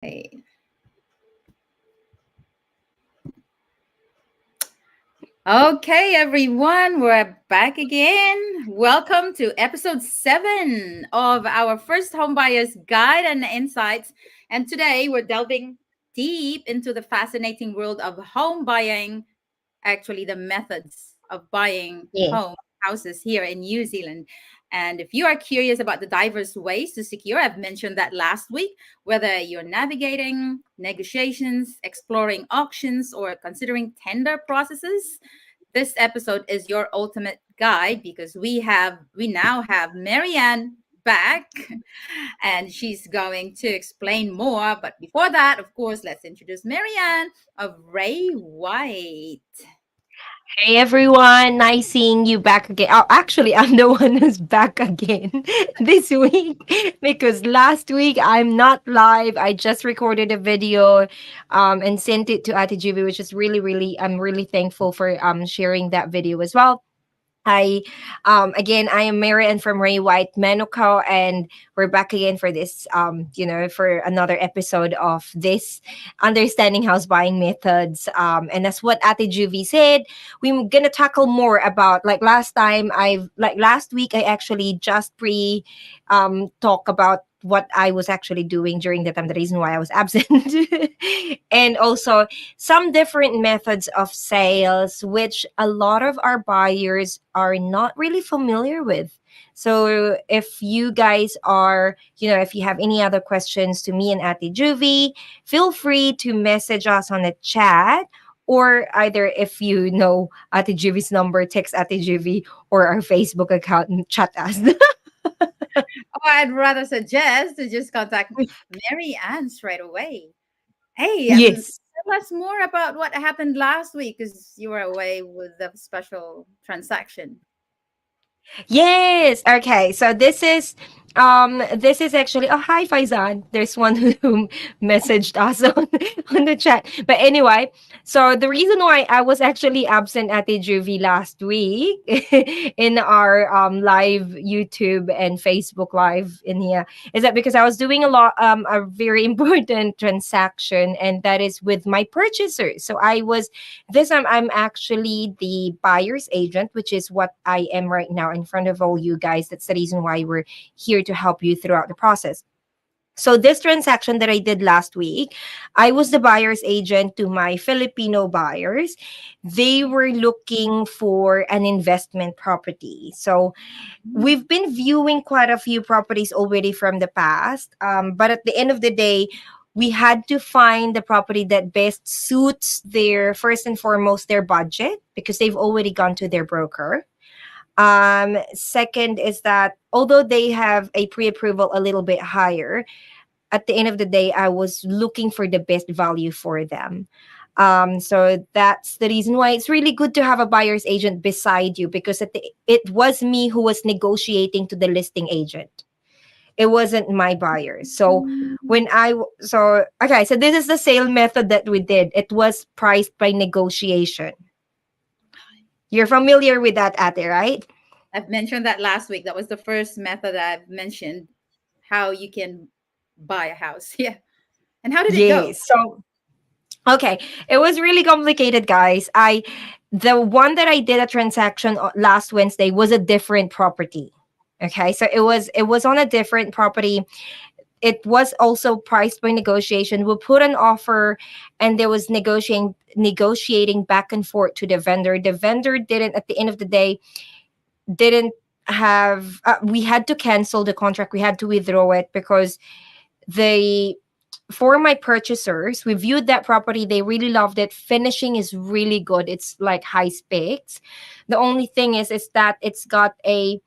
Right. Okay, everyone, we're back again. Welcome to episode 7 of our first home buyers guide and insights. And today we're delving deep into the fascinating world of home buying, actually the methods of buying Yes. houses here in New Zealand. And if you are curious about the diverse ways to secure, I've mentioned that last week, whether you're navigating negotiations, exploring auctions, or considering tender processes, this episode is your ultimate guide because we now have Marianne back and she's going to explain more. But before that, of course, let's introduce Marianne of Ray White. Hey everyone, nice seeing you back again. Oh, actually, I'm the one who's back again this week because last week I'm not live. I just recorded a video and sent it to Ate Juby, which is really, I'm really thankful for sharing that video as well. I again I am Mary and from Ray White Menuco, and we're back again for this for another episode of this understanding house buying methods. And that's what Ate Juvie said. We're gonna tackle more about, like last week I actually just talk about what I was actually doing during the time, the reason why I was absent. And also some different methods of sales, which a lot of our buyers are not really familiar with. So if you guys are, if you have any other questions to me and Ate Juvie, feel free to message us on the chat. Or either if you know Ate Juvie's number, text Ate Juvie or our Facebook account and chat us. Oh, I'd rather suggest to just contact Mary Ann straight away. Hey, Yes. tell us more about what happened last week because you were away with the special transaction. Yes. Okay. So this is actually, oh, hi Faizan. There's one who messaged us on the chat. But anyway, so the reason why I was actually absent at the Juvie last week in our live YouTube and Facebook live in here is that because I was doing a very important transaction, and that is with my purchasers. So this time I'm actually the buyer's agent, which is what I am right now in front of all you guys. That's the reason why we're here to help you throughout the process. So this transaction that I did last week, I was the buyer's agent to my Filipino buyers. They were looking for an investment property. So we've been viewing quite a few properties already from the past. But at the end of the day, we had to find the property that best suits their, first and foremost, their budget, because they've already gone to their broker. Second is that although they have a pre-approval a little bit higher, at the end of the day, I was looking for the best value for them. So that's the reason why it's really good to have a buyer's agent beside you, because it was me who was negotiating to the listing agent. It wasn't my buyer. So okay, so this is the sale method that we did. It was priced by negotiation. You're familiar with that, Ate, right? I've mentioned that last week. That was the first method I've mentioned how you can buy a house. Yeah. And how did it go? Yes. So okay, it was really complicated, guys. The one that I did a transaction last Wednesday was a different property. Okay, so it was on a different property. It was also priced by negotiation. We put an offer, and there was negotiating back and forth to the vendor. The vendor didn't, at the end of the day, didn't have. We had to cancel the contract. We had to withdraw it because they for my purchasers, we viewed that property. They really loved it. Finishing is really good. It's like high specs. The only thing is that it's got a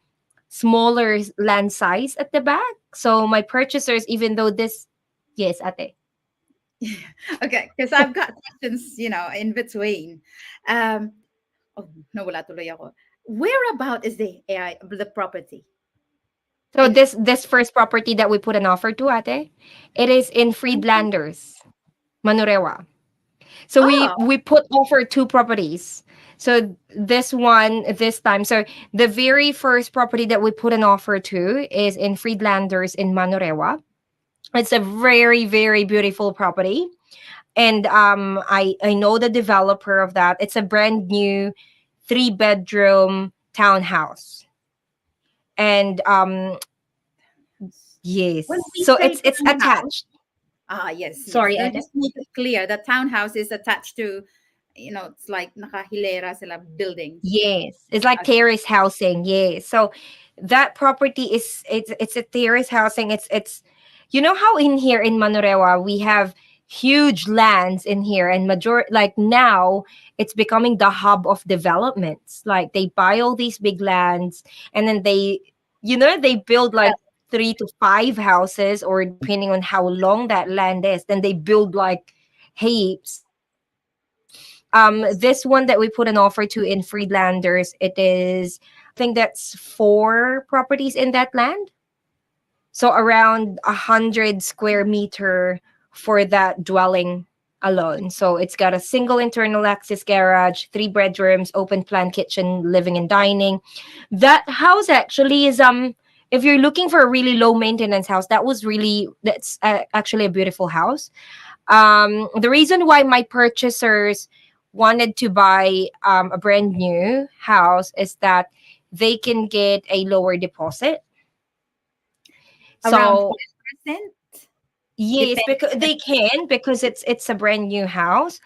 smaller land size at the back. So my purchasers, even though this, yes, ate. Okay, because I've got questions, in between. Um, oh, nawala tuloy ako. Where about is the property? So In this first property that we put an offer to, ate, it is in Friedlanders, Manurewa. So we Oh, we put offer two properties. So this one this time. So the very first property that we put an offer to is in Friedlanders in Manurewa. It's a very, very beautiful property. And I know the developer of that. It's a brand new 3-bedroom townhouse. And When yes, we so say it's townhouse, attached. yes, yes. Sorry, No, Ed. just make it clear. The townhouse is attached to, it's like nakahilera sila buildings. Yes, it's like Okay. terrace housing. Yes, so that property is it's a terrace housing. It's you know how in here in Manorewa we have huge lands in here, and major like now it's becoming the hub of developments. Like they buy all these big lands, and then they build like 3 to 5 houses, or depending on how long that land is, then they build like heaps. This one that we put an offer to in Friedlanders, it is, I think that's 4 properties in that land. So around 100 square meter for that dwelling alone. So it's got a single internal access garage, 3 bedrooms, open plan kitchen, living and dining. That house actually is if you're looking for a really low maintenance house, that's actually a beautiful house. The reason why my purchasers wanted to buy a brand new house is that they can get a lower deposit. Around So 5%, yes, depends. because they can, because it's a brand new house.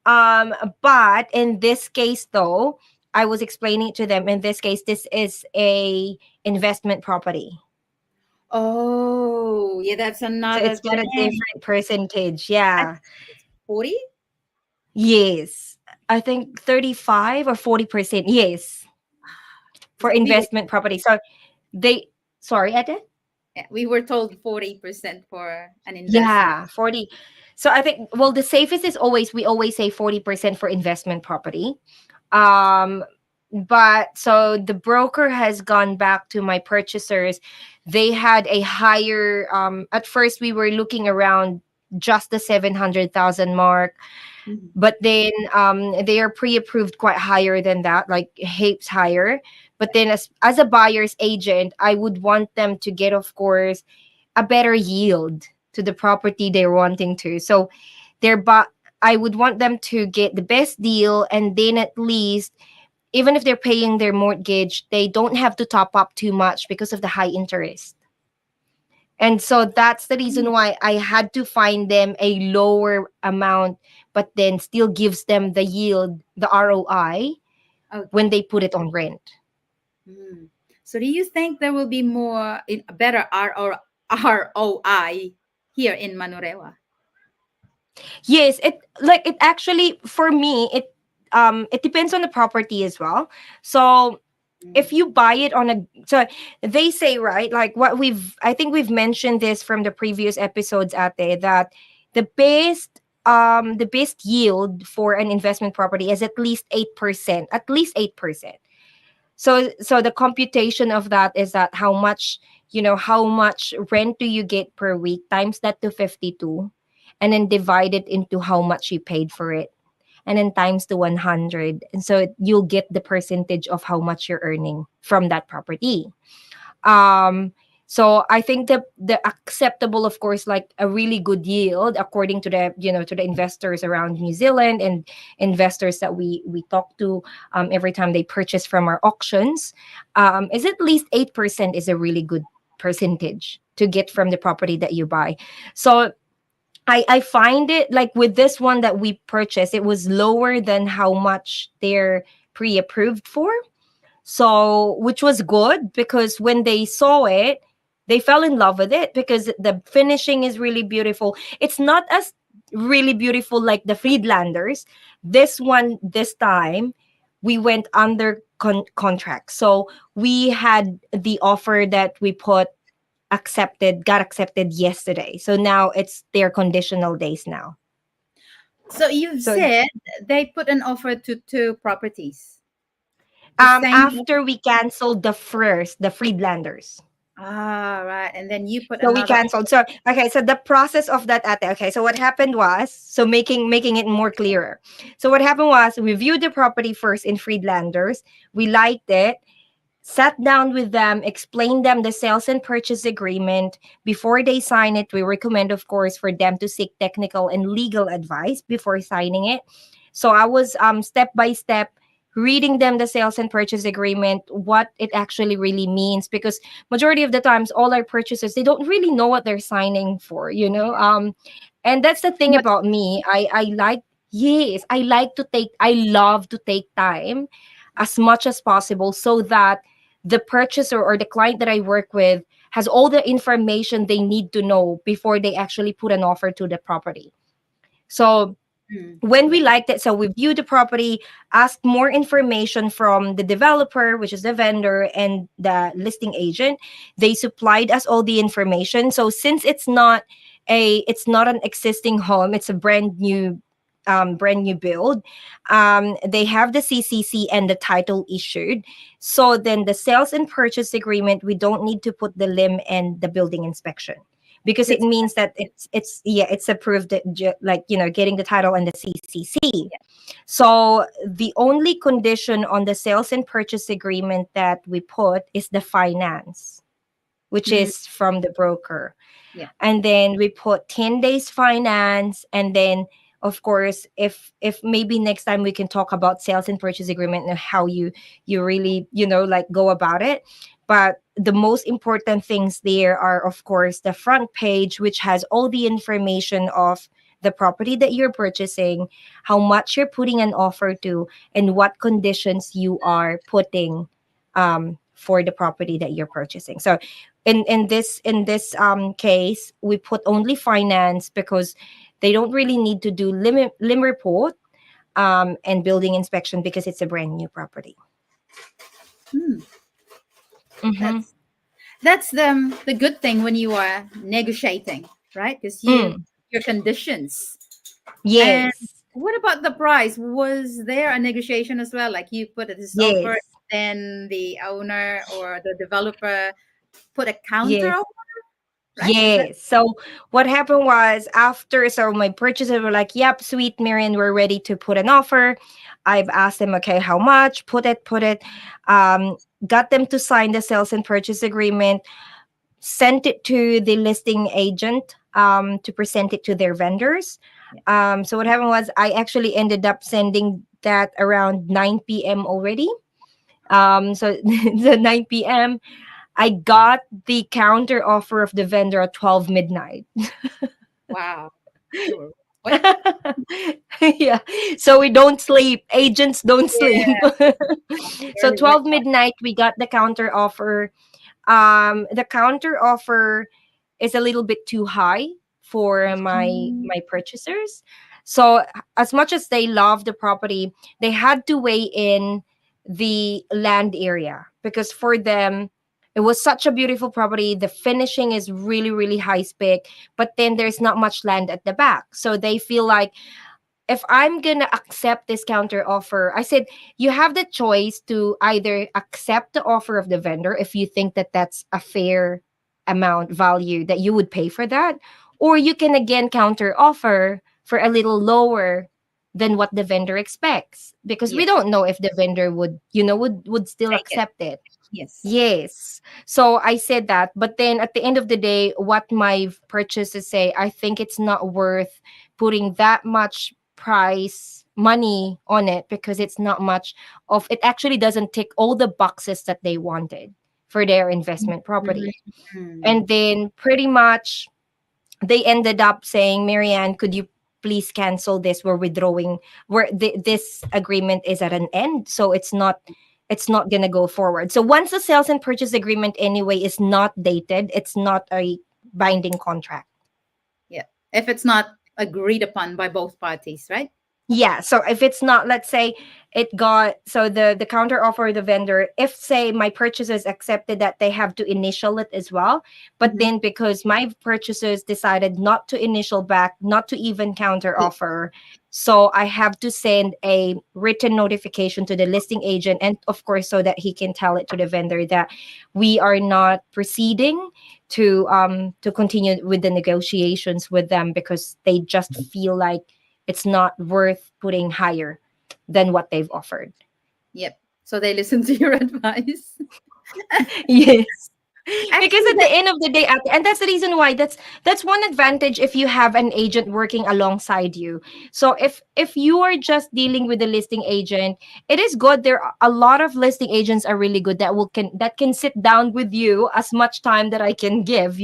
But in this case though, I was explaining to them, in this case this is a investment property. Oh, yeah, that's So another it's got a thing. different percentage. I Yeah. think it's 40. Yes. I think 35 or 40%. Yes. For We were investment property. So they sorry, Ed? yeah, we were told 40% for an investment. Yeah, 40. So I think, well, the safest is always, we always say 40% for investment property. Um, but so the broker has gone back to my purchasers. They had a higher, at first we were looking around just the 700,000 mark, Mhm. but then they are pre-approved quite higher than that, like heaps higher. But then as a buyer's agent, I would want them to get, of course, a better yield to the property they're wanting to. So they're but I would want them to get the best deal, and then at least, even if they're paying their mortgage, they don't have to top up too much because of the high interest. And so that's the reason why I had to find them a lower amount, but then still gives them the yield, the ROI, when Okay. they put it on rent. Mm. So do you think there will be more in a better ROI here in Manurewa? Yes, it actually, for me, it depends on the property as well. So if Mm. you buy it on a, so they say, right, like what I think we've mentioned this from the previous episodes, Ate, that the best yield for an investment property is at least 8%, at least 8%. So the computation of that is that how much rent do you get per week, times that to 52, and then divide it into how much you paid for it, and then times to 100, and so you'll get the percentage of how much you're earning from that property. um so I think the acceptable, of course, like a really good yield according to the investors around New Zealand, and investors that we talk to every time they purchase from our auctions, is at least 8% is a really good percentage to get from the property that you buy. So I find it like with this one that we purchased, it was lower than how much they're pre-approved for. So, which was good, because when they saw it, they fell in love with it because the finishing is really beautiful. It's not as really beautiful like the Friedlanders. This one, this time, we went under contract. So we had the offer that we put got accepted yesterday. So now it's their conditional days now. So you've So said they put an offer to two properties. The same. after we canceled the Friedlanders. Ah, right. And then you put So we another. canceled. So okay, so the process of that, ate. Okay, so what happened was, so making it more clearer. So what happened was, we viewed the property first in Friedlanders. We liked it. sat down with them, explained them the sales and purchase agreement. Before they sign it, we recommend, of course, for them to seek technical and legal advice before signing it. So I was step by step reading them the sales and purchase agreement, what it actually really means, because majority of the times all our purchasers, they don't really know what they're signing for, you know. And that's the Too thing much. about me. I like, yes, I love to take time as much as possible so that the purchaser or the client that I work with has all the information they need to know before they actually put an offer to the property. So when we Yeah. liked it, so we viewed the property, asked more information from the developer, which is the vendor, and the listing agent. They supplied us all the information. So since it's not an existing home, it's a brand new build. They have the CCC and the title issued. So then the sales and purchase agreement, we don't need to put the limb and the building inspection, because it That's means that it's approved that like, you know, getting the title and the CCC. yeah. So the only condition on the sales and purchase agreement that we put is the finance, which Mm, is from the broker. yeah. And then we put 10 days finance. And then of course, if maybe next time we can talk about sales and purchase agreement and how you really, you know, like go about it. But the most important things there are, of course, the front page, which has all the information of the property that you're purchasing, how much you're putting an offer to, and what conditions you are putting for the property that you're purchasing. So in this case, we put only finance because they don't really need to do lim report and building inspection because it's a brand new property. Mm, Mm-hmm. that's the good thing when you are negotiating, right? Because you Mm. your conditions. And Yes. what about the price? Was there a negotiation as well? Like you put this offer, Yes. then the owner or the developer put a counter Yes. offer, right? Is that Yes. So what happened was, after, so my purchasers were like, "Yep, sweet Marion, we're ready to put an offer." I've asked them, "Okay, how much?" Put it. Um, got them to sign the sales and purchase agreement. Sent it to the listing agent to present it to their vendors. yeah. So what happened was, I actually ended up sending that around 9 p.m. already. So the 9 p.m. I got the counter offer of the vendor at 12 midnight. Wow. You were quick. Yeah. So we don't sleep. Agents don't sleep. Yeah. So Very work. 12 midnight, we got the counter offer. The counter offer is a little bit too high for Mm, my purchasers. So as much as they love the property, they had to weigh in the land area, because for them it was such a beautiful property. The finishing is really, really high spec, but then there's not much land at the back. So they feel like, if I'm gonna accept this counter offer, I said, you have the choice to either accept the offer of the vendor if you think that that's a fair amount value that you would pay for that, or you can again counter offer for a little lower than what the vendor expects, because we yeah. don't know if the vendor would, you know, would still Take it. accept it. Yes. Yes. So I said that. But then at the end of the day, what my purchases say, I think it's not worth putting that much price money on it, because it's not much of it, actually doesn't tick all the boxes that they wanted for their investment property. Mm, And then pretty much they ended up saying, "Marianne, could you please cancel this? We're withdrawing. This agreement is at an end, so it's not gonna go forward." So once the sales and purchase agreement anyway is not dated, it's not a binding contract. yeah. If it's not agreed upon by both parties, right? Yeah, so if it's not, let's say it got, so the counter offer, the vendor, if say my purchasers accepted that, they have to initial it as well. But Mm-hmm. then because my purchasers decided not to initial back, not to even counter Yeah. offer, so I have to send a written notification to the listing agent, and of course so that he can tell it to the vendor that we are not proceeding to continue with the negotiations with them, because they just feel like it's not worth putting higher than what they've offered. Yep. So they listen to your advice. Yes. Because Actually, at the end of the day, and that's the reason why that's one advantage if you have an agent working alongside you. So if you are just dealing with the listing agent, it is good. There are a lot of listing agents are really good that can sit down with you as much time that I can give,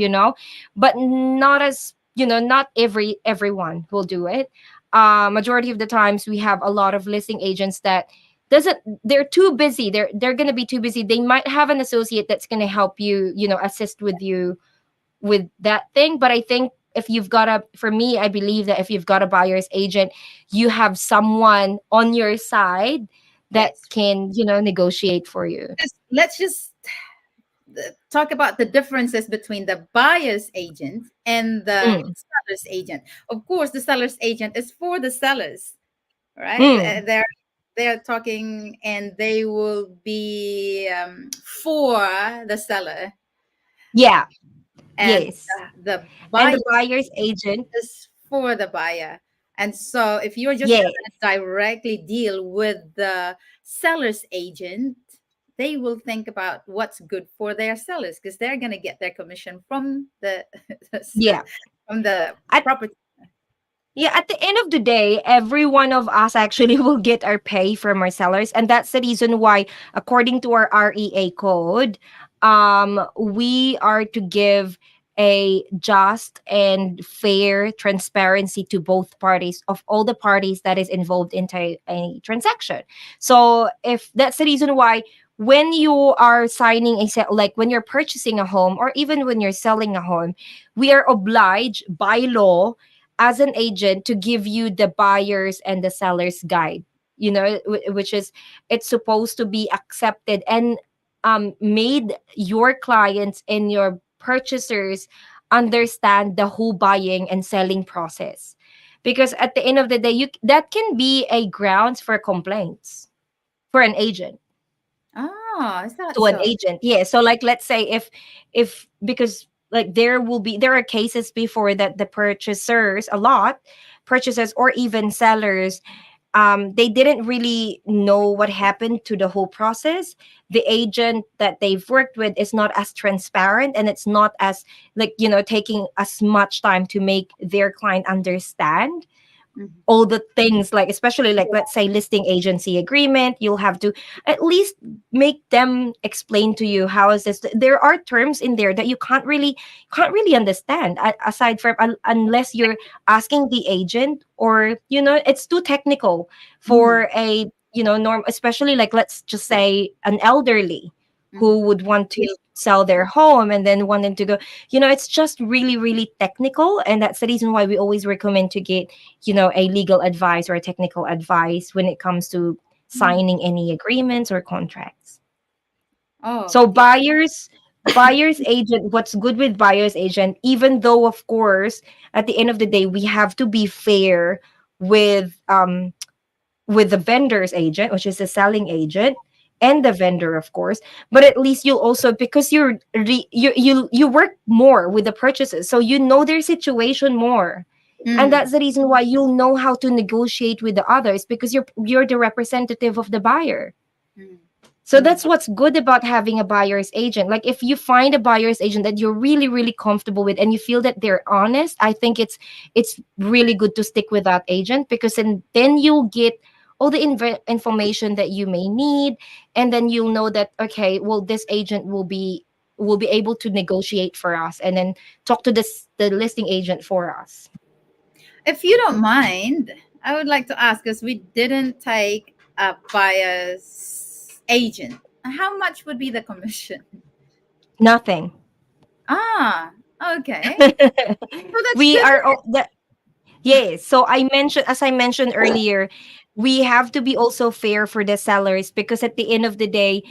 but not as not everyone will do it. Majority of the times we have a lot of listing agents that doesn't they're too busy, they're going to be too busy. They might have an associate that's going to help you, assist with you with that thing. But I think if you've got a for me, I believe that if you've got a buyer's agent, you have someone on your side that yes. can, negotiate for you. Let's just talk about the differences between the buyer's agent and the Mm, seller's agent. Of course, the seller's agent is for the sellers, right? mm, They're talking, and they will be for the seller, yeah, and yes. the And buyer the buyer's agent, is for the buyer. And so, if you're just yes, gonna directly deal with the seller's agent, they will think about what's good for their sellers because they're gonna get their commission from the yeah. from the At property. Yeah, at the end of the day, every one of us actually will get our pay from our sellers. And that's the reason why, according to our REA code, we are to give a just and fair transparency to both parties of all the parties that is involved into a transaction. So if that's the reason why when you are signing like when you're purchasing a home or even when you're selling a home, we are obliged by law as an agent to give you the buyers and the sellers guide, which is it's supposed to be accepted and made your clients and your purchasers understand the whole buying and selling process, because at the end of the day that can be a grounds for complaints for an agent Oh, is that to an so? agent. Yeah, so like let's say if because like there are cases before that the purchasers a lot purchasers or even sellers, they didn't really know what happened to the whole process. The agent that they've worked with is not as transparent, and it's not as like taking as much time to make their client understand Mhm. all the things, like especially like let's say listing agency agreement. You'll have to at least make them explain to you how is this. There are terms in there that you can't really understand aside from unless you're asking the agent, or it's too technical Mm. for a norm, especially like let's just say an elderly Mhm. who would want to Deal. sell their home and then wanting to go, it's just really really technical. And that's the reason why we always recommend to get a legal advice or a technical advice when it comes to Mm. signing any agreements or contracts. Oh, So yeah. buyer's agent, what's good with buyer's agent, even though of course at the end of the day we have to be fair with the vendor's agent, which is the selling agent, and the vendor, of course. But at least you'll also, because you work more with the purchases, so you know their situation more, and Mm. that's the reason why you'll know how to negotiate with the others, because you're the representative of the buyer. Mm. So Mm. that's what's good about having a buyer's agent. Like if you find a buyer's agent that you're really really comfortable with and you feel that they're honest, I think it's really good to stick with that agent, because then you'll get all the information that you may need, and then you'll know that okay, well this agent will be able to negotiate for us and then talk to the listing agent for us. If you don't mind, I would like to ask, because we didn't take a buyer's agent. How much would be the commission? Nothing. Ah, okay. So that's We good. are yes. So as I mentioned earlier, we have to be also fair for the sellers, because at the end of the day,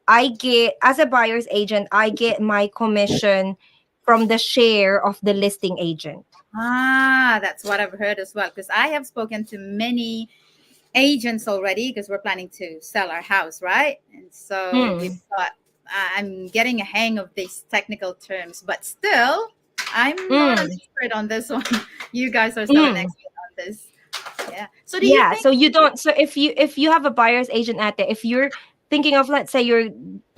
as a buyer's agent, I get my commission from the share of the listing agent. Ah, that's what I've heard as well. Because I have spoken to many agents already because we're planning to sell our house, right? And so we Hmm. thought I'm getting a hang of these technical terms, but still, I'm not an Mm. expert on this one. You guys are still an Mm. expert on this. Yeah. So do you Yeah. think? So you don't. So if you have a buyer's agent at it, if you're thinking of, let's say you're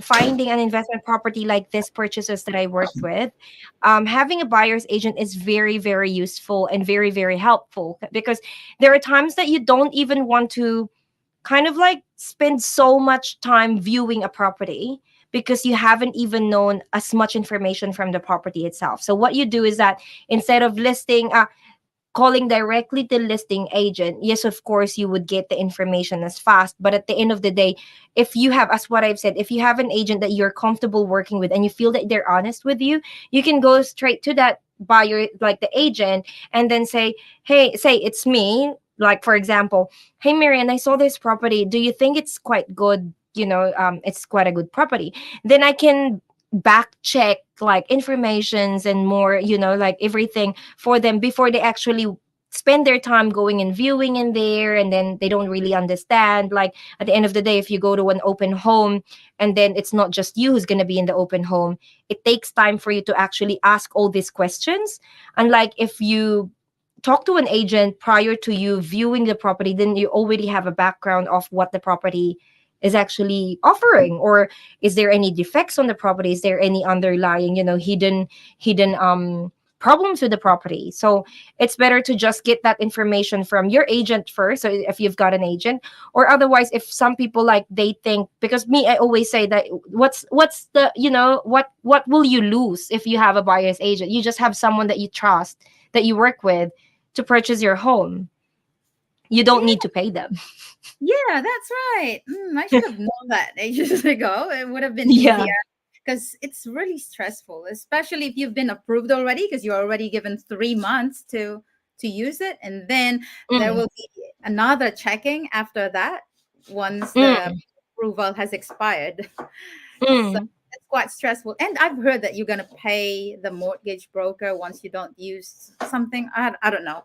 finding an investment property like this purchases that I worked with, having a buyer's agent is very, very useful and very, very helpful, because there are times that you don't even want to kind of like spend so much time viewing a property because you haven't even known as much information from the property itself. So what you do is that instead of listing calling directly the listing agent, yes, of course, you would get the information as fast. But at the end of the day, if you have, as what I've said, if you have an agent that you're comfortable working with and you feel that they're honest with you can go straight to that buyer, like the agent, and then say, hey, say it's me. Like, for example, hey, Marian, I saw this property. Do you think it's quite good? It's quite a good property. Then I can back check like informations and more, like everything for them before they actually spend their time going and viewing in there, and then they don't really understand. Like, at the end of the day, if you go to an open home and then it's not just you who's going to be in the open home, it takes time for you to actually ask all these questions. Unlike if you talk to an agent prior to you viewing the property, then you already have a background of what the property is actually offering, or is there any defects on the property, is there any underlying, hidden problems with the property. So it's better to just get that information from your agent first, so if you've got an agent. Or otherwise, if some people, like, they think, because me, I always say that what's the, what will you lose if you have a buyer's agent? You just have someone that you trust, that you work with, to purchase your home. You don't need to pay them. Yeah, that's right. I should have known that ages ago. It would have been Yeah. easier because it's really stressful, especially if you've been approved already, because you're already given 3 months to use it, and then there Mm, will be another checking after that once the mm, approval has expired. So mm. it's quite stressful. And I've heard that you're gonna pay the mortgage broker once you don't use something. I don't know.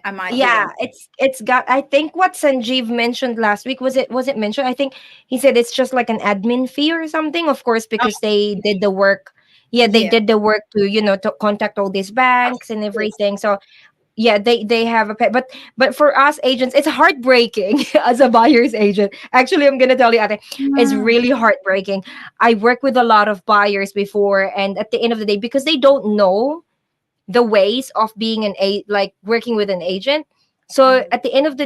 I might be Yeah, wrong. it's got, I think what Sanjeev mentioned last week, was it mentioned? I think he said it's just like an admin fee or something, of course, Oh, because they did the work. Yeah, they yeah. did the work to, to contact all these banks and Yes. everything. So yeah, they have a pay. But for us agents, it's heartbreaking as a buyer's agent. Actually, I'm gonna tell you, Ate, it's Wow. really heartbreaking. I work with a lot of buyers before, and at the end of the day, because they don't know the ways of being like working with an agent. So Mhm. at the end of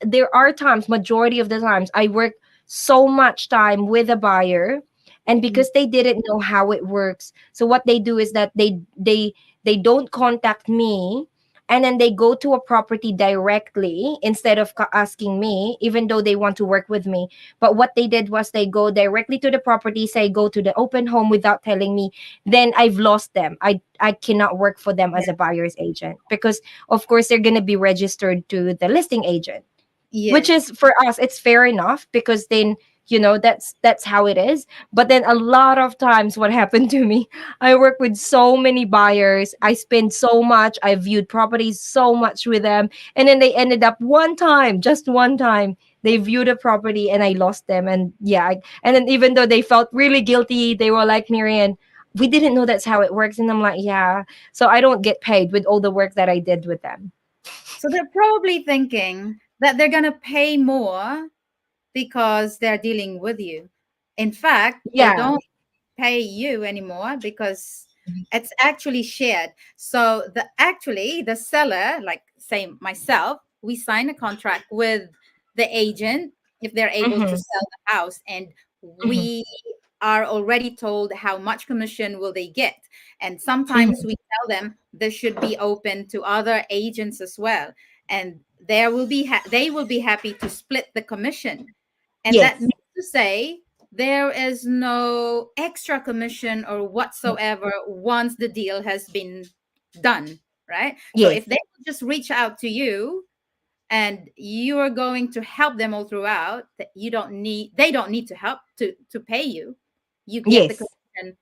there are times, majority of the times, I work so much time with a buyer, and Mhm. because they didn't know how it works, so what they do is that they don't contact me, and then they go to a property directly instead of asking me, even though they want to work with me. But what they did was they go directly to the property, say go to the open home without telling me. Then I've lost them. I cannot work for them as Yeah. a buyer's agent, because of course they're going to be registered to the listing agent, which Yes. is, for us, it's fair enough, because then, that's how it is. But then a lot of times what happened to me, I work with so many buyers, I spend so much, I viewed properties so much with them, and then they ended up one time, just one time, they viewed a property and I lost them. And yeah, and then even though they felt really guilty, they were like, Marian, we didn't know that's how it works. And I'm like, yeah, so I don't get paid with all the work that I did with them. So they're probably thinking that they're gonna pay more because they're dealing with you. In fact, they Yeah. don't pay you anymore because it's actually shared. So the seller, like say myself, we sign a contract with the agent if they're able to Mm-hmm. sell the house, and Mm-hmm. we are already told how much commission will they get. And sometimes Mm-hmm. we tell them this should be open to other agents as well, and there will be they will be happy to split the commission. And that Yes. means to say there is no extra commission or whatsoever once the deal has been done, right? So Yes. if they just reach out to you and you are going to help them all throughout, that you don't need they don't need to help to pay you. You get the Yes. commission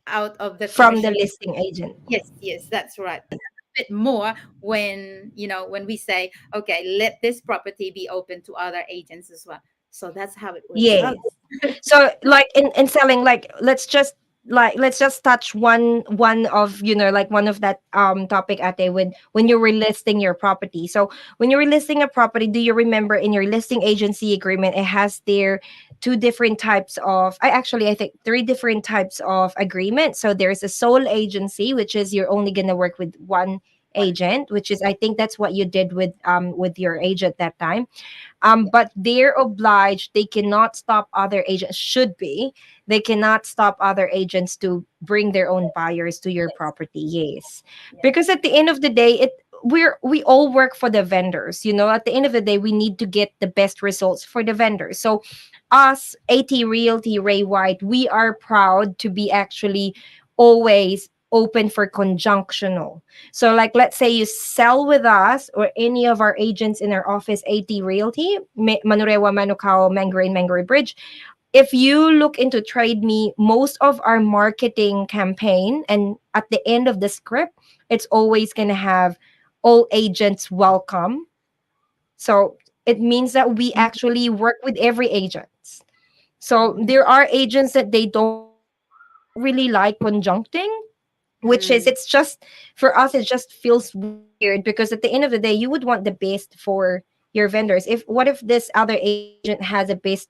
out of the From the commission. listing agent. Yes, yes, that's right. A bit more when when we say, okay, let this property be open to other agents as well. So that's how it works Yes. out. So like in selling, like, let's just like let's just touch one of, like one of that topic ate, with when you were listing your property. So when you were listing a property, do you remember in your listing agency agreement it has there two different types of, I think three different types of agreement. So there's a sole agency, which is you're only going to work with one One. agent, which is I think that's what you did with your agent that time. Yeah. But they're obliged, they cannot stop other agents, should be, they cannot stop other agents to bring their own buyers to your Yes. property. Yes, Yes. because at the end of the day, we all work for the vendors. At the end of the day, we need to get the best results for the vendors. So us, AT Realty, Ray White, we are proud to be actually always open for conjunctional. So, like, let's say you sell with us or any of our agents in our office, AT Realty, Manurewa, Manukau, Mangrain, Mangroy Bridge. If you look into Trade Me, most of our marketing campaign and at the end of the script, it's always going to have all agents welcome. So it means that we actually work with every agent. So Mm-hmm. there are agents that they don't really like conjuncting, which is, Mm. it's just, for us it just feels weird, because at the end of the day you would want the best for your vendors. If what if this other agent has a best,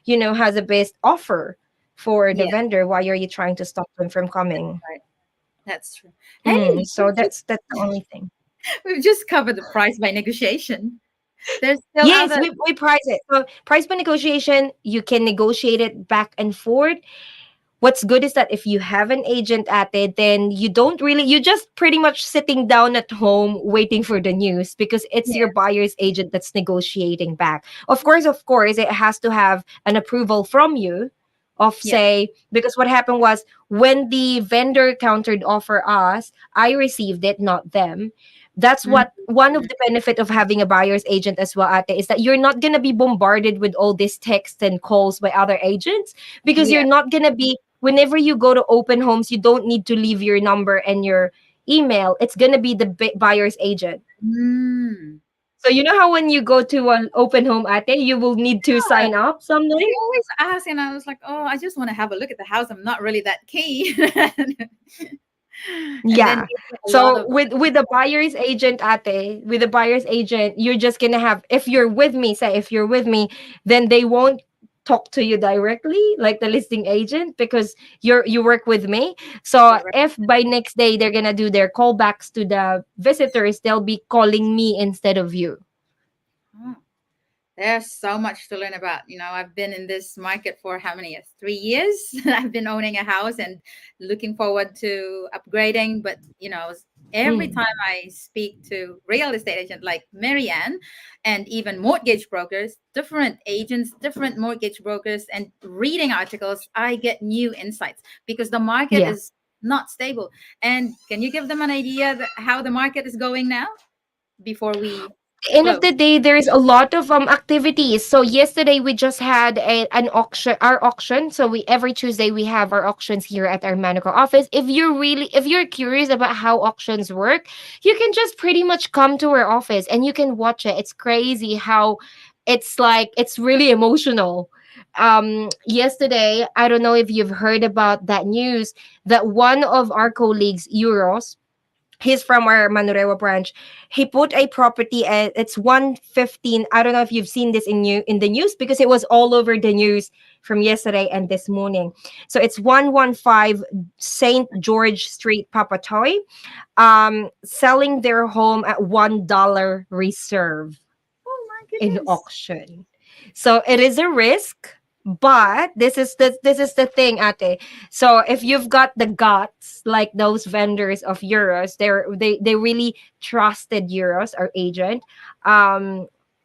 has a best offer for the Yeah. vendor, why are you trying to stop them from coming? Right. That's true. Hey, So that's the only thing. we've just covered the price by negotiation. There's still Yes, other. we price it. So price by negotiation, you can negotiate it back and forth. What's good is that if you have an agent at it, then you just pretty much sitting down at home waiting for the news, because it's your Yeah. buyer's agent that's negotiating back. Of course, it has to have an approval from you of, Yeah. say, because what happened was when the vendor countered offer us, I received it, not them. That's Mm. what one of the benefit of having a buyer's agent as well, ate, is that you're not gonna be bombarded with all these texts and calls by other agents, because Yeah. you're not gonna be, whenever you go to open homes, you don't need to leave your number and your email. It's gonna be the buyer's agent. Mm. So you know how when you go to an open home, ate, you will need to Yeah. sign up They something. always ask, and I was like, "Oh, I just want to have a look at the house. I'm not really that keen." And then Yeah. you get a lot So of. with the buyer's agent, ate, with the buyer's agent, you're just gonna have, if you're with me, say if you're with me, then they won't talk to you directly like the listing agent, because you work with me. So Correct. if by next day they're gonna do their callbacks to the visitors, they'll be calling me instead of you. Oh. There's so much to learn about. I've been in this market for how many years? 3 years. I've been owning a house and looking forward to upgrading. But, every Mm, time I speak to real estate agent like Marianne and even mortgage brokers, different agents, different mortgage brokers, and reading articles, I get new insights because the market yeah. is not stable. And can you give them an idea how the market is going now before we End of close? the day, there's a lot of activities. So yesterday we just had an auction, our auction. So we every Tuesday we have our auctions here at our Manico office. If you're curious about how auctions work, you can just pretty much come to our office and you can watch it. It's crazy how it's really emotional. Yesterday, I don't know if you've heard about that news, that one of our colleagues, Euros, he's from our Manurewa branch. He put a property at, it's 115. I don't know if you've seen this in the news, because it was all over the news from yesterday and this morning. So it's 115 St. George Street, Papatoy, selling their home at $1 reserve Oh my in goodness. auction. So it is a risk, but this is the thing, ate. So if you've got the guts, like those vendors of euros, they really trusted euros, our agent.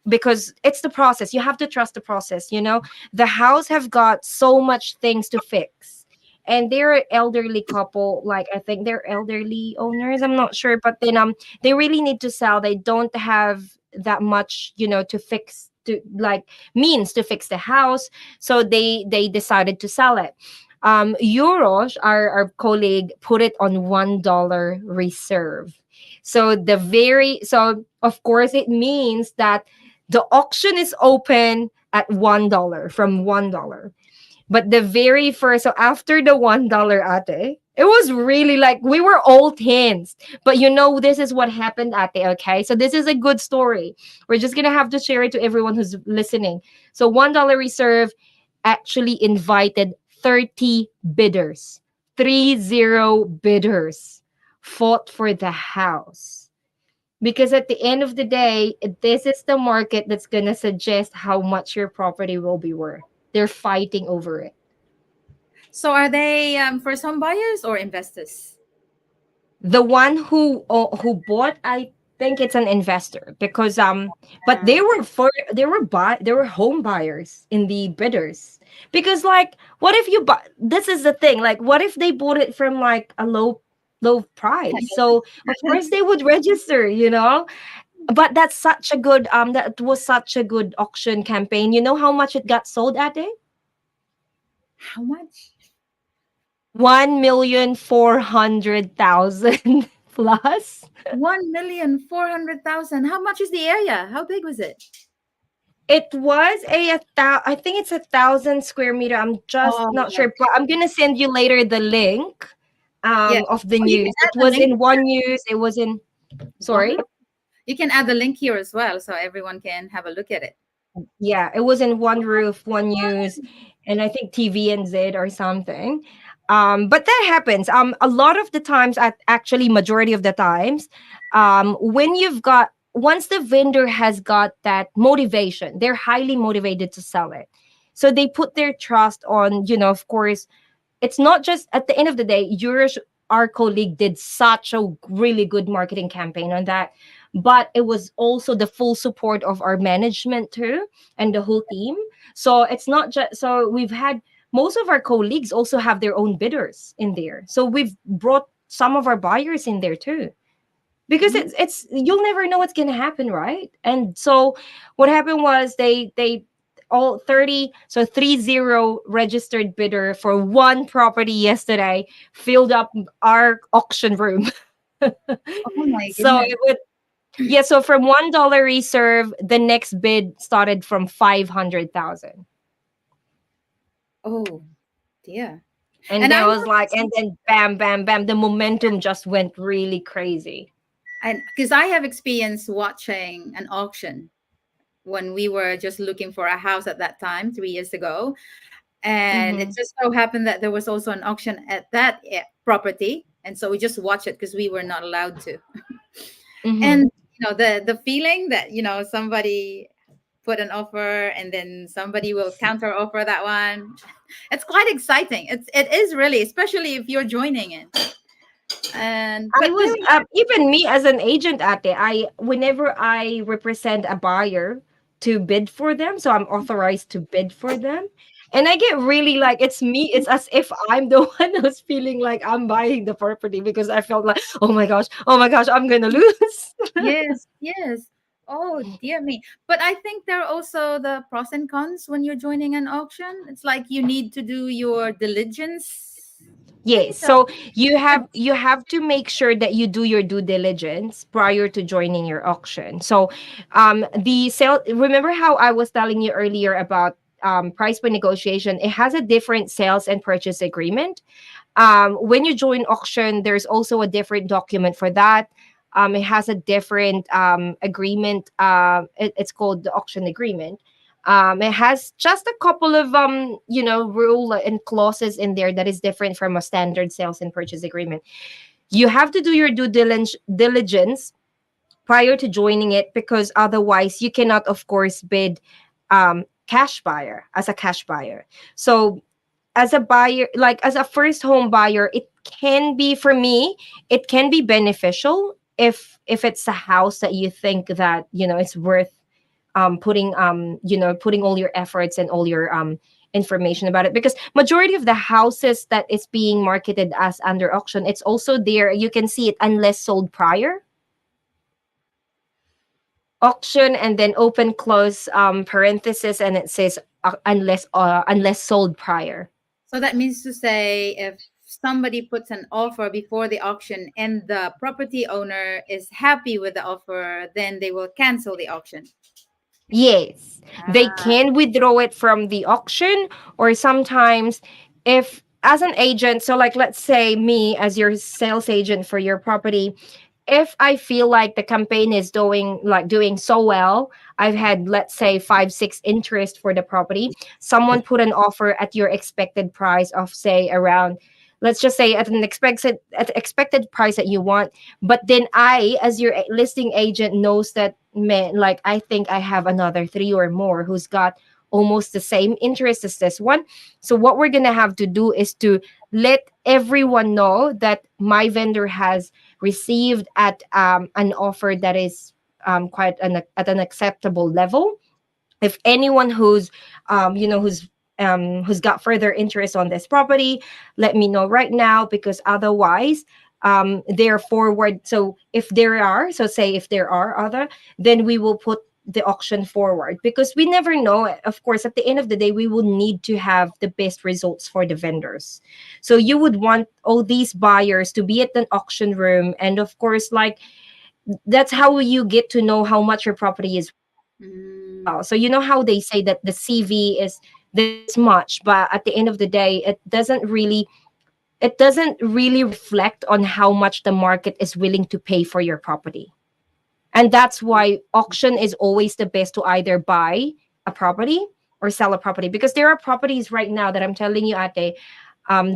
Because it's the process. You have to trust the process, The house have got so much things to fix. And they're an elderly couple, like I think they're elderly owners. I'm not sure, but then they really need to sell. They don't have that much, to fix, to like means to fix the house. So they decided to sell it. Euros, our colleague, put it on $1 reserve. So of course it means that the auction is open at $1, from $1. But the very first, so after the $1 ate, it was really like we were all tensed. But this is what happened, ate, okay? So this is a good story. We're just gonna have to share it to everyone who's listening. So $1 reserve actually invited 30 bidders. 30 bidders fought for the house. Because at the end of the day, this is the market that's gonna suggest how much your property will be worth. They're fighting over it. So are they first home buyers or investors? The one who bought, I think it's an investor because but Uh, they were home buyers in the bidders. Because like what if you buy, this is the thing, like what if they bought it from like a low price, so of course they would register. But that was such a good auction campaign. You know how much it got sold at it? how much? 1,400,000 plus. 1,400,000. How much is the area? How big was it? It was I think it's 1,000 square meter. I'm just Oh, not sure, but I'm gonna send you later the link yeah. of the Oh, you can news. add It the was link. in one news. It was in, sorry. Wow. You can add the link here as well so everyone can have a look at it. Yeah, it was in One Roof, One News, and I think TV and Z or something. But that happens. A lot of the times, actually, majority of the times, when you've got once the vendor has got that motivation, they're highly motivated to sell it. So they put their trust on, of course, it's not just at the end of the day, our colleague did such a really good marketing campaign on that, but it was also the full support of our management too and the whole team. So it's not just, so we've had most of our colleagues also have their own bidders in there. So we've brought some of our buyers in there too, because Mhm. it's you'll never know what's gonna happen, right? And so what happened was they all 30, so 30 registered bidder for one property yesterday filled up our auction room. Oh my So goodness. it would, yeah, so from $1 reserve, the next bid started from 500,000. Oh dear. And And then I I was like, noticed, and then bam, bam, bam, the momentum just went really crazy. and because I have experience watching an auction when we were just looking for a house at that time 3 years ago, and it Mm-hmm. just so happened that there was also an auction at that property, and so we just watched it because we were not allowed to. Mm-hmm. And the feeling that somebody put an offer and then somebody will counter offer that one, it's quite exciting. It is really, especially if you're joining in. And I but there was even me as an agent ate, I whenever I represent a buyer to bid for them, so I'm authorized to bid for them. And I get really like it's as if I'm the one who's feeling like I'm buying the property because I felt like, oh my gosh, I'm gonna lose. yes, yes. Oh dear me. But I think there are also the pros and cons when you're joining an auction. It's like you need to do your diligence thing. Yes, So so you have to make sure that you do your due diligence prior to joining your auction. So, the sale. Remember how I was telling you earlier about price per negotiation? It has a different sales and purchase agreement. When you join auction, there's also a different document for that. It has a different agreement. It's called the auction agreement. It has just a couple of rule and clauses in there that is different from a standard sales and purchase agreement. You have to do your diligence prior to joining it, because otherwise you cannot, of course, bid cash buyer as a cash buyer. So as a buyer, like as a first home buyer, it can be, for me, it can be beneficial if it's a house that you think that it's worth putting all your efforts and all your information about it, because majority of the houses that is being marketed as under auction, it's also there, you can see it, unless sold prior. Auction and then open close parenthesis, and it says unless sold prior. that means to say, if somebody puts an offer before the auction and the property owner is happy with the offer, then they will cancel the auction. Yes, they Ah. can withdraw it from the auction, or sometimes, if as an agent, so like let's say me as your sales agent for your property, if I feel like the campaign is doing so well, I've had, let's say, 5, 6 interest for the property. Someone put an offer at your expected price of, say, around, let's just say, at the expected price that you want. But then I, as your listing agent, knows that, man, like I think I have another three or more who's got almost the same interest as this one. So what we're gonna have to do is to let everyone know that my vendor has received at an offer that is at an acceptable level. If anyone who's got further interest on this property, let me know right now, because otherwise they're forward. So if there are, so say if there are other, then we will put the auction forward, because we never know. Of course, at the end of the day, we will need to have the best results for the vendors. So you would want all these buyers to be at an auction room, and of course, like, that's how you get to know how much your property is worth as Mm. well. So you know how they say that the CV is this much, but at the end of the day, it doesn't really reflect on how much the market is willing to pay for your property. And that's why auction is always the best to either buy a property or sell a property, because there are properties right now that I'm telling you, Ate,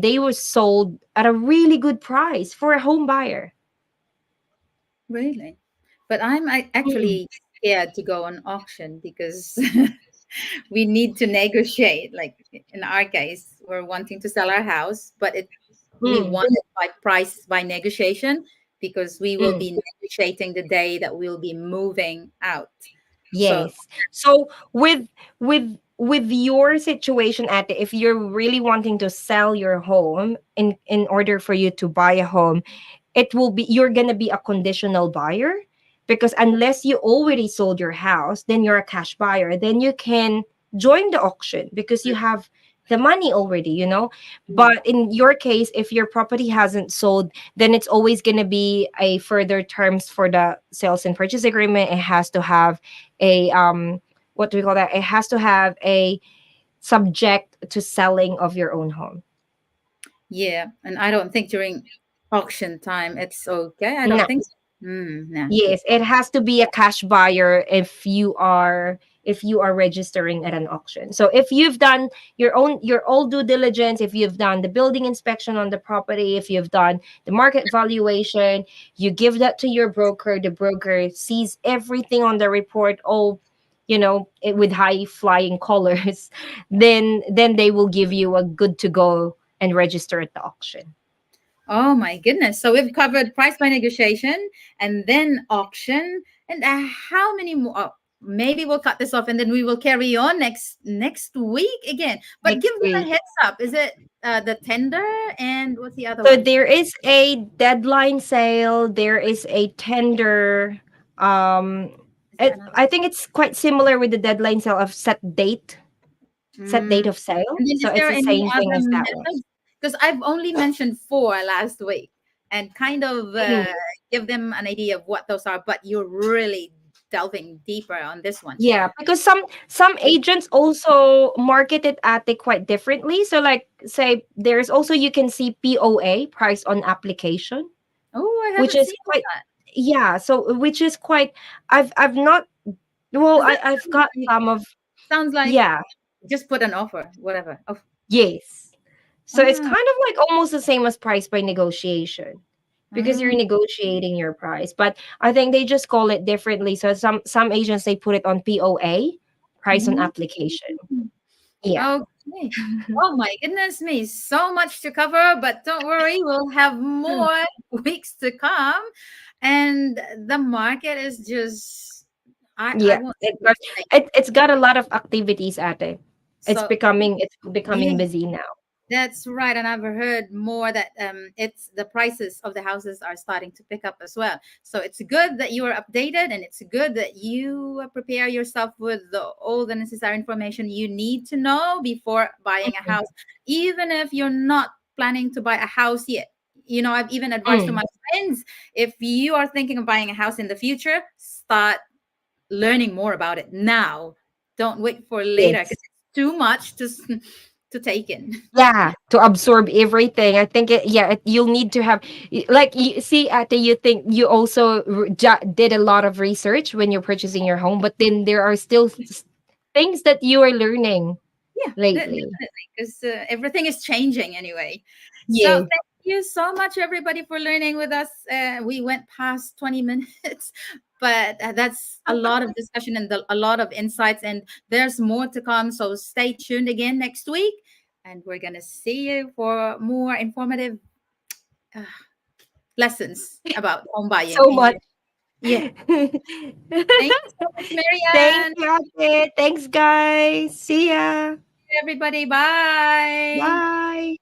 they were sold at a really good price for a home buyer. Really? But Mm, actually scared to go on auction because we need to negotiate. Like in our case, we're wanting to sell our house, but we mm, want it by price by negotiation because we will mm. be negotiating the day that we'll be moving out. So, Yes. So with your situation, at if you're really wanting to sell your home, in order for you to buy a home, it will be you're gonna be a conditional buyer, because unless you already sold your house, then you're a cash buyer. Then you can join the auction because you have the money already. mm, But in your case, if your property hasn't sold, then it's always gonna be a further terms for the sales and purchase agreement. It has to have a what do we call that? It has to have a subject to selling of your own home. yeah, and I don't think during auction time it's okay. I don't No. think so. Nah. Yes, it has to be a cash buyer if you are registering at an auction. So if you've done your all due diligence, if you've done the building inspection on the property, if you've done the market valuation, you give that to your broker, the broker sees everything on the report, all with high flying colors, then they will give you a good to go and register at the auction. Oh my goodness. So we've covered price by negotiation and then auction. And how many more? Oh, maybe we'll cut this off and then we will carry on next week again. But give Next them a week. heads up. Is it the tender and what's the other So one? there is a deadline sale, there is a tender. Um, Is there another? I think it's quite similar with the deadline sale of set date Mm. of sale. And then So is it's there the any same thing other as that one. methods? Because I've only mentioned four last week and kind of Mm, give them an idea of what those are, but you're really delving deeper on this one. yeah, because some agents also market it at it quite differently. So like say there's also, you can see POA, price on application, Oh, I which haven't is seen quite, that. yeah, so which is quite, I've not, well, Does that I've sound got like, some of, sounds like yeah. just put an offer, whatever. Oh, Yes. So it's ah, kind of like almost the same as price by negotiation, because you're ah, negotiating your price. But I think they just call it differently. So some agents, they put it on POA, price on mm, application. Yeah. okay. Oh my goodness me, so much to cover, but don't worry, we'll have more weeks to come. And the market is just I Yeah. won't It say got, it's like it's got a lot of activities at it. It's so becoming yeah. busy now. That's right, and I've heard more that it's the prices of the houses are starting to pick up as well. So it's good that you are updated, and it's good that you prepare yourself with all the necessary information you need to know before buying a house, even if you're not planning to buy a house yet. I've even advised to Mm. my friends, if you are thinking of buying a house in the future, start learning more about it now. Don't wait for later because Yes. it's too much to take in. Yeah, to absorb everything. I think you'll need to have like you see Ate, you think you also did a lot of research when you're purchasing your home, but then there are still things that you are learning Yeah, lately. definitely, because everything is changing anyway. So Yeah. thank you so much, everybody, for learning with us. We went past 20 minutes, but that's a lot of discussion and a lot of insights, and there's more to come. So stay tuned again next week, and we're gonna see you for more informative uh, lessons about home buying. So much. Yeah, thank you so much, Thank Marianne. you, Ate. Thanks, guys. See ya. Everybody, bye. Bye.